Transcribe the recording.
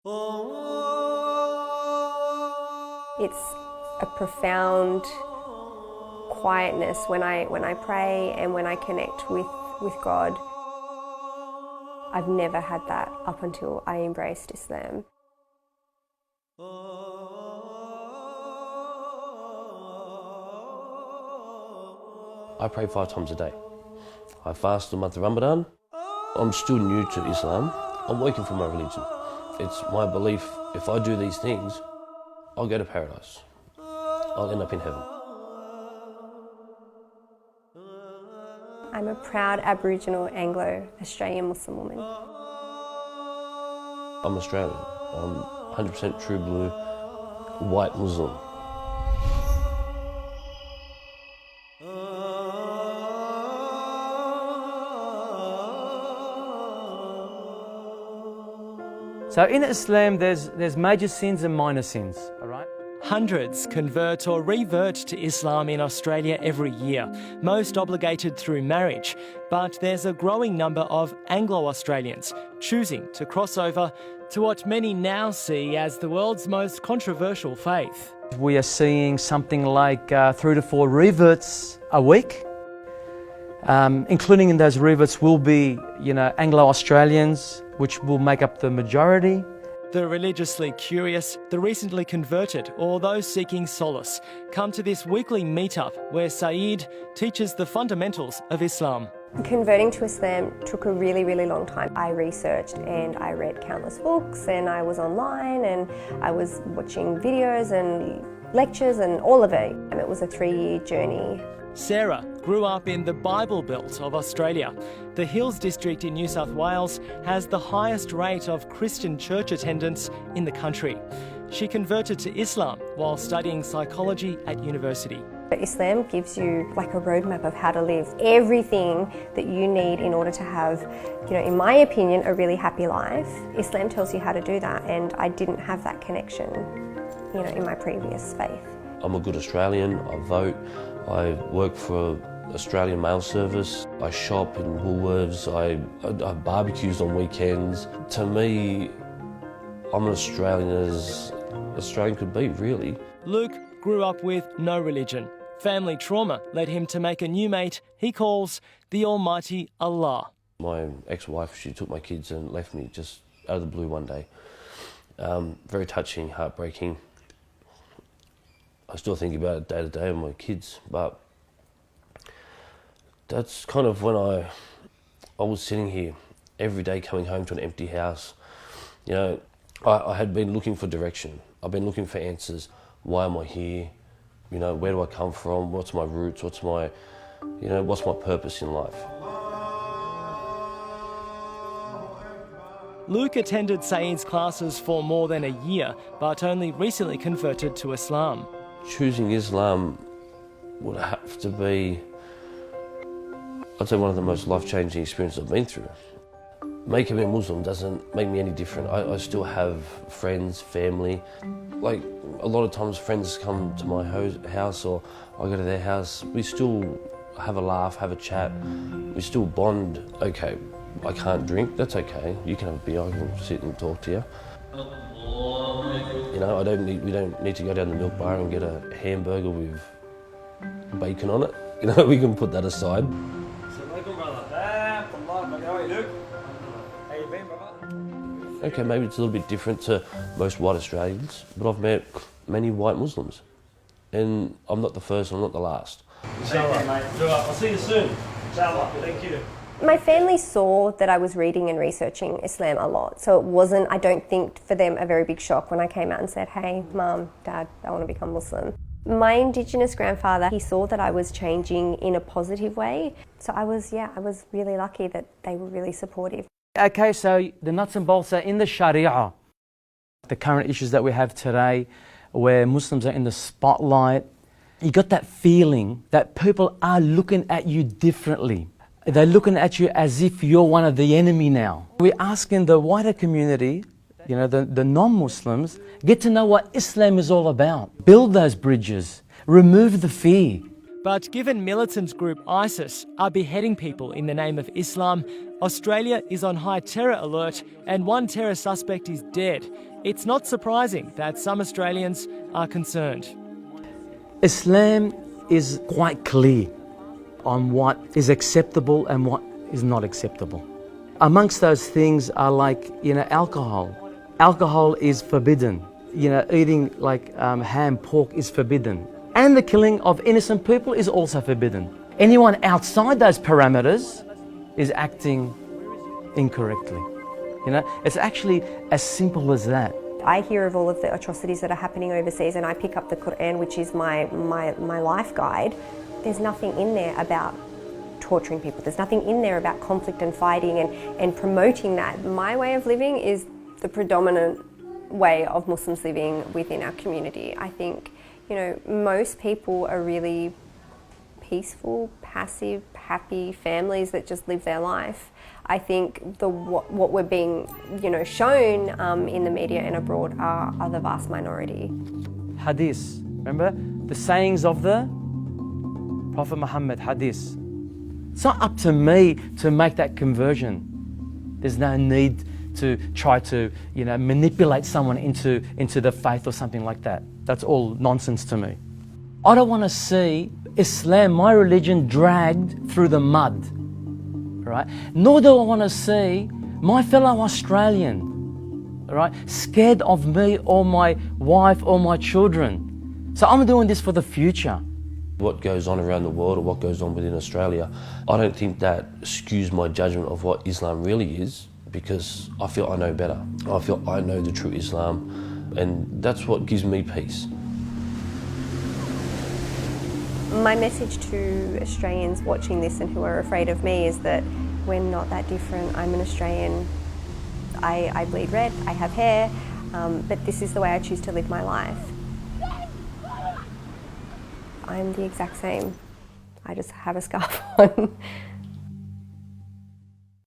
It's a profound quietness when I pray and when I connect with God. I've never had that up until I embraced Islam. I pray 5 times a day. I fast the month of Ramadan. I'm still new to Islam. I'm working for my religion. It's my belief if I do these things, I'll go to paradise. I'll end up in heaven. I'm a proud Aboriginal Anglo-Australian Muslim woman. I'm Australian. I'm 100% true blue, white Muslim. So in Islam, there's major sins and minor sins, all right? Hundreds convert or revert to Islam in Australia every year, most obligated through marriage. But there's a growing number of Anglo-Australians choosing to cross over to what many now see as the world's most controversial faith. We are seeing something like 3 to 4 reverts a week. Including in those reverts will be, Anglo-Australians, which will make up the majority. The religiously curious, the recently converted, or those seeking solace come to this weekly meetup where Saeed teaches the fundamentals of Islam. Converting to Islam took a really, really long time. I researched and I read countless books and I was online and I was watching videos and lectures and all of it. And it was a 3-year journey. Sarah grew up in the Bible Belt of Australia. The Hills District in New South Wales has the highest rate of Christian church attendance in the country. She converted to Islam while studying psychology at university. Islam gives you like a roadmap of how to live, everything that you need in order to have, in my opinion, a really happy life. Islam tells you how to do that, and I didn't have that connection, in my previous faith. I'm a good Australian. I vote. I work for Australian Mail Service. I shop in Woolworths. I have barbecues on weekends. To me, I'm an Australian as Australian could be, really. Luke grew up with no religion. Family trauma led him to make a new mate he calls the Almighty Allah. My ex-wife, she took my kids and left me just out of the blue one day. Very touching, heartbreaking. I still think about it day to day with my kids, but that's kind of when I was sitting here every day coming home to an empty house. I had been looking for direction. I've been looking for answers. Why am I here? Where do I come from? What's my roots? What's my purpose in life? Luke attended Saeed's classes for more than a year, but only recently converted to Islam. Choosing Islam would have to be, I'd say, one of the most life-changing experiences I've been through. Making me a Muslim doesn't make me any different. I still have friends, family. Like, a lot of times friends come to my house or I go to their house. We still have a laugh, have a chat. We still bond. Okay, I can't drink, that's okay. You can have a beer, I can sit and talk to you. We don't need to go down the milk bar and get a hamburger with bacon on it. We can put that aside. Okay, maybe it's a little bit different to most white Australians, but I've met many white Muslims. And I'm not the first, I'm not the last. Inshallah, mate. I'll see you soon. Inshallah. Thank you. My family saw that I was reading and researching Islam a lot, so it wasn't, I don't think, for them a very big shock when I came out and said, hey, Mum, Dad, I want to become Muslim. My Indigenous grandfather, he saw that I was changing in a positive way, so I was really lucky that they were really supportive. Okay, so the nuts and bolts are in the Sharia. The current issues that we have today, where Muslims are in the spotlight, you got that feeling that people are looking at you differently. They're looking at you as if you're one of the enemy now. We're asking the wider community, the non-Muslims, get to know what Islam is all about. Build those bridges. Remove the fear. But given militant group ISIS are beheading people in the name of Islam, Australia is on high terror alert and one terror suspect is dead. It's not surprising that some Australians are concerned. Islam is quite clear on what is acceptable and what is not acceptable. Amongst those things are like, alcohol. Alcohol is forbidden. Eating like ham, pork is forbidden. And the killing of innocent people is also forbidden. Anyone outside those parameters is acting incorrectly. It's actually as simple as that. I hear of all of the atrocities that are happening overseas and I pick up the Quran, which is my life guide. There's nothing in there about torturing people. There's nothing in there about conflict and fighting and promoting that. My way of living is the predominant way of Muslims living within our community. I think, most people are really peaceful, passive, happy families that just live their life. I think what we're being, shown in the media and abroad are the vast minority. Hadith, remember? The sayings of the Prophet Muhammad, hadith. It's not up to me to make that conversion. There's no need to try to, manipulate someone into the faith or something like that. That's all nonsense to me. I don't want to see Islam, my religion, dragged through the mud, right? Nor do I want to see my fellow Australian, right, scared of me or my wife or my children. So I'm doing this for the future. What goes on around the world or what goes on within Australia, I don't think that skews my judgment of what Islam really is, because I feel I know better. I feel I know the true Islam, and that's what gives me peace. My message to Australians watching this and who are afraid of me is that we're not that different. I'm an Australian. I bleed red, I have hair, but this is the way I choose to live my life. I'm the exact same. I just have a scarf on.